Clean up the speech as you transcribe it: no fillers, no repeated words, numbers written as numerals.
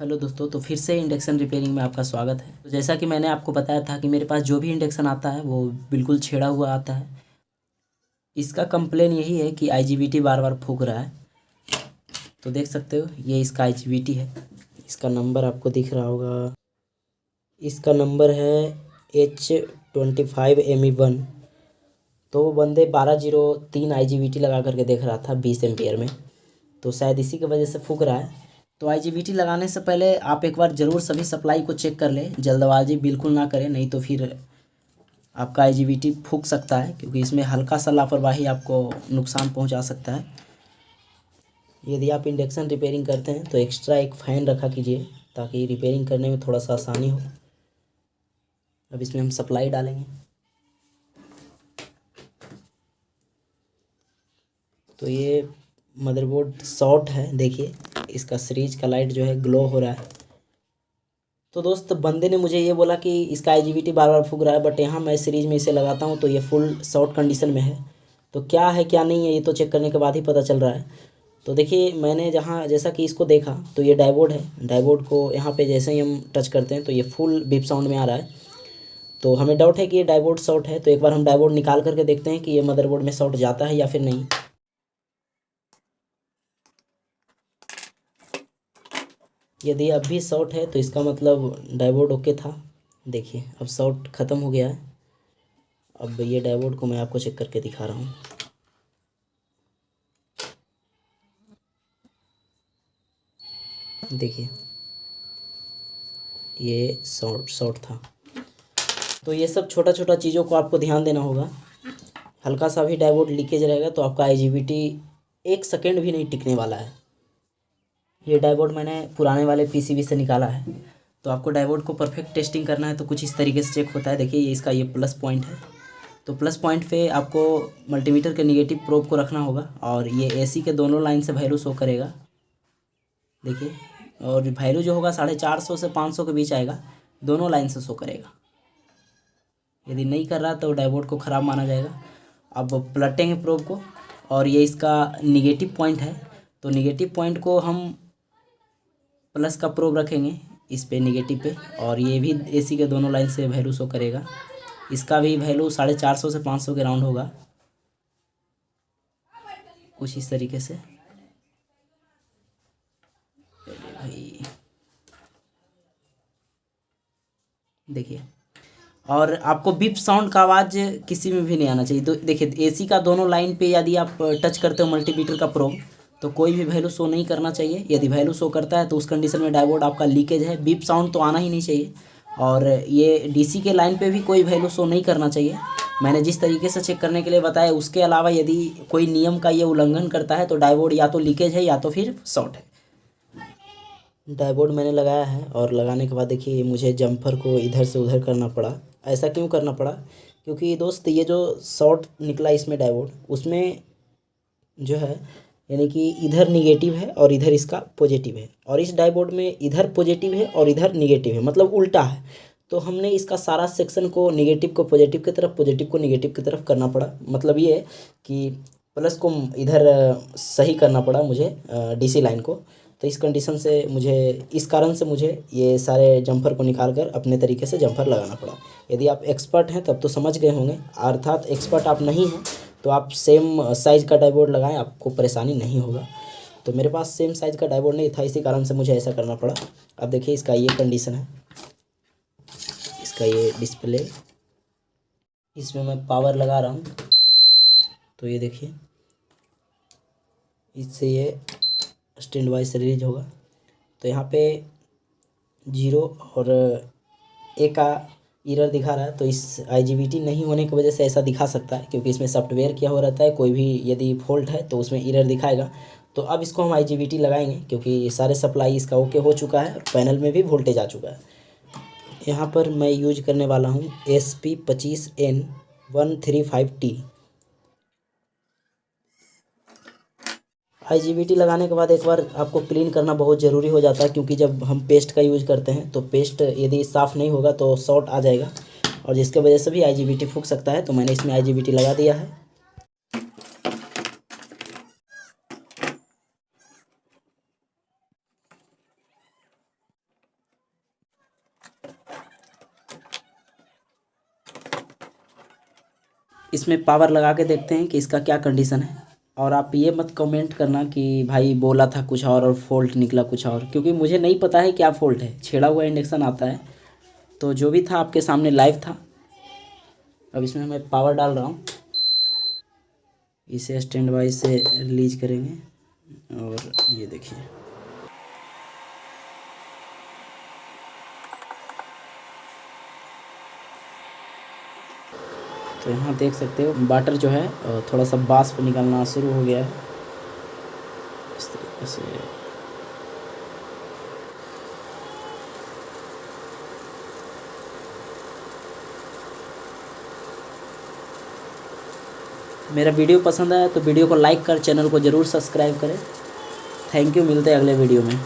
Hello दोस्तों, तो फिर से इंडक्शन रिपेयरिंग में आपका स्वागत है। तो जैसा कि मैंने आपको बताया था कि मेरे पास जो भी इंडक्शन आता है वो बिल्कुल छेड़ा हुआ आता है। इसका कंप्लेन यही है कि आईजीबीटी बार बार फूक रहा है। तो देख सकते हो, ये इसका आईजीबीटी है। इसका नंबर आपको दिख रहा होगा। इसका नंबर है H25ME1। तो वो बंदे 1203 आईजीबीटी लगा करके देख रहा था 20 एम्पियर में। तो शायद इसी की वजह से फूक रहा है। तो आईजीबीटी लगाने से पहले आप एक बार ज़रूर सभी सप्लाई को चेक कर लें। जल्दबाजी बिल्कुल ना करें, नहीं तो फिर आपका आईजीबीटी फूक सकता है, क्योंकि इसमें हल्का सा लापरवाही आपको नुकसान पहुंचा सकता है। यदि आप इंडक्शन रिपेयरिंग करते हैं तो एक्स्ट्रा एक फ़ैन रखा कीजिए, ताकि रिपेयरिंग करने में थोड़ा सा आसानी हो। अब इसमें हम सप्लाई डालेंगे। तो ये मदरबोर्ड शॉर्ट है, देखिए इसका सीरीज का लाइट जो है ग्लो हो रहा है। तो दोस्त, बंदे ने मुझे ये बोला कि इसका आईजीबीटी बार बार फूक रहा है, बट यहाँ मैं सीरीज में इसे लगाता हूँ तो ये फुल शॉर्ट कंडीशन में है। तो क्या है क्या नहीं है ये तो चेक करने के बाद ही पता चल रहा है। तो देखिए, मैंने जैसा कि इसको देखा तो ये डायोड है। डायोड को यहाँ पे जैसे ही हम टच करते हैं तो ये फुल बीप साउंड में आ रहा है। तो हमें डाउट है कि ये डायोड शॉर्ट है। तो एक बार हम डायोड निकाल करके देखते हैं कि ये मदरबोर्ड में शॉर्ट जाता है या फिर नहीं। यदि अब भी शॉर्ट है तो इसका मतलब डायोड ओके था। देखिए, अब शॉर्ट ख़त्म हो गया है। अब ये डायोड को मैं आपको चेक करके दिखा रहा हूँ। देखिए, ये शॉर्ट था। तो ये सब छोटा छोटा चीज़ों को आपको ध्यान देना होगा। हल्का सा भी डायोड लीकेज रहेगा तो आपका आईजीबीटी 1 सेकेंड भी नहीं टिकने वाला है। ये डायोड मैंने पुराने वाले पीसीबी से निकाला है। तो आपको डायोड को परफेक्ट टेस्टिंग करना है तो कुछ इस तरीके से चेक होता है। देखिए, ये इसका ये प्लस पॉइंट है। तो प्लस पॉइंट पे आपको मल्टीमीटर के निगेटिव प्रोब को रखना होगा, और ये एसी के दोनों लाइन से वैल्यू शो करेगा। देखिए, और वैल्यू जो होगा 450 से 500 के बीच आएगा। दोनों लाइन से शो करेगा। यदि नहीं कर रहा तो डायोड को ख़राब माना जाएगा। अब पलटेंगे प्रोब को, और ये इसका निगेटिव पॉइंट है। तो निगेटिव पॉइंट को हम प्लस का प्रोब रखेंगे इस पे, निगेटिव पे, और ये भी एसी के दोनों लाइन से वैल्यू शो करेगा। इसका भी वैल्यू 450 से 500 के राउंड होगा, कुछ इस तरीके से। भाई देखिए, और आपको बीप साउंड का आवाज़ किसी में भी नहीं आना चाहिए। तो देखिए, एसी का दोनों लाइन पे यदि आप टच करते हो मल्टीमीटर का प्रोब, तो कोई भी वैल्यू शो नहीं करना चाहिए। यदि वैल्यू शो करता है तो उस कंडीशन में डायोड आपका लीकेज है। बीप साउंड तो आना ही नहीं चाहिए। और ये डीसी के लाइन पे भी कोई वैल्यू शो नहीं करना चाहिए। मैंने जिस तरीके से चेक करने के लिए बताया, उसके अलावा यदि कोई नियम का ये उल्लंघन करता है तो डायोड या तो लीकेज है या तो फिर शॉर्ट है। डायोड मैंने लगाया है, और लगाने के बाद देखिए मुझे जम्फर को इधर से उधर करना पड़ा। ऐसा क्यों करना पड़ा? क्योंकि दोस्त, ये जो शॉर्ट निकला इसमें डायोड, उसमें जो है, यानी कि इधर निगेटिव है और इधर इसका पॉजिटिव है, और इस डायोड में इधर पॉजिटिव है और इधर निगेटिव है, मतलब उल्टा है। तो हमने इसका सारा सेक्शन को निगेटिव को पॉजिटिव की तरफ, पॉजिटिव को निगेटिव की तरफ करना पड़ा। मतलब ये है कि प्लस को इधर सही करना पड़ा मुझे डीसी लाइन को। तो इस कंडीशन से मुझे, इस कारण से मुझे ये सारे जम्फर को निकाल कर अपने तरीके से जम्फर लगाना पड़ा। यदि आप एक्सपर्ट हैं तब तो समझ गए होंगे, अर्थात एक्सपर्ट आप नहीं हैं तो आप सेम साइज़ का डायोड लगाएं, आपको परेशानी नहीं होगा। तो मेरे पास सेम साइज़ का डायोड नहीं था, इसी कारण से मुझे ऐसा करना पड़ा। अब देखिए, इसका ये कंडीशन है, इसका ये डिस्प्ले, इसमें मैं पावर लगा रहा हूँ। तो ये देखिए, इससे ये स्टैंड बाई से रिलीज होगा। तो यहाँ पे 0 और ए का एरर दिखा रहा है। तो इस आईजीबीटी नहीं होने की वजह से ऐसा दिखा सकता है, क्योंकि इसमें सॉफ्टवेयर किया हुआ रहता है। कोई भी यदि फॉल्ट है तो उसमें एरर दिखाएगा। तो अब इसको हम आईजीबीटी लगाएंगे, क्योंकि सारे सप्लाई इसका ओके हो चुका है और पैनल में भी वोल्टेज आ चुका है। यहाँ पर मैं यूज करने वाला हूँ SP25N135T। आईजीबीटी लगाने के बाद एक बार आपको क्लीन करना बहुत ज़रूरी हो जाता है, क्योंकि जब हम पेस्ट का यूज़ करते हैं तो पेस्ट यदि साफ़ नहीं होगा तो शॉर्ट आ जाएगा, और जिसके वजह से भी आईजीबीटी फूक सकता है। तो मैंने इसमें आईजीबीटी लगा दिया है। इसमें पावर लगा के देखते हैं कि इसका क्या कंडीशन है। और आप ये मत कमेंट करना कि भाई बोला था कुछ और फॉल्ट निकला कुछ और, क्योंकि मुझे नहीं पता है क्या फ़ॉल्ट है। छेड़ा हुआ इंडक्शन आता है, तो जो भी था आपके सामने लाइव था। अब इसमें मैं पावर डाल रहा हूँ, इसे स्टैंड बाई से रिलीज करेंगे और ये देखिए। तो यहाँ देख सकते हो वाटर जो है थोड़ा सा वाष्प निकलना शुरू हो गया है इस तरीके से। मेरा वीडियो पसंद आया तो वीडियो को लाइक कर, चैनल को ज़रूर सब्सक्राइब करें। थैंक यू, मिलते हैं अगले वीडियो में।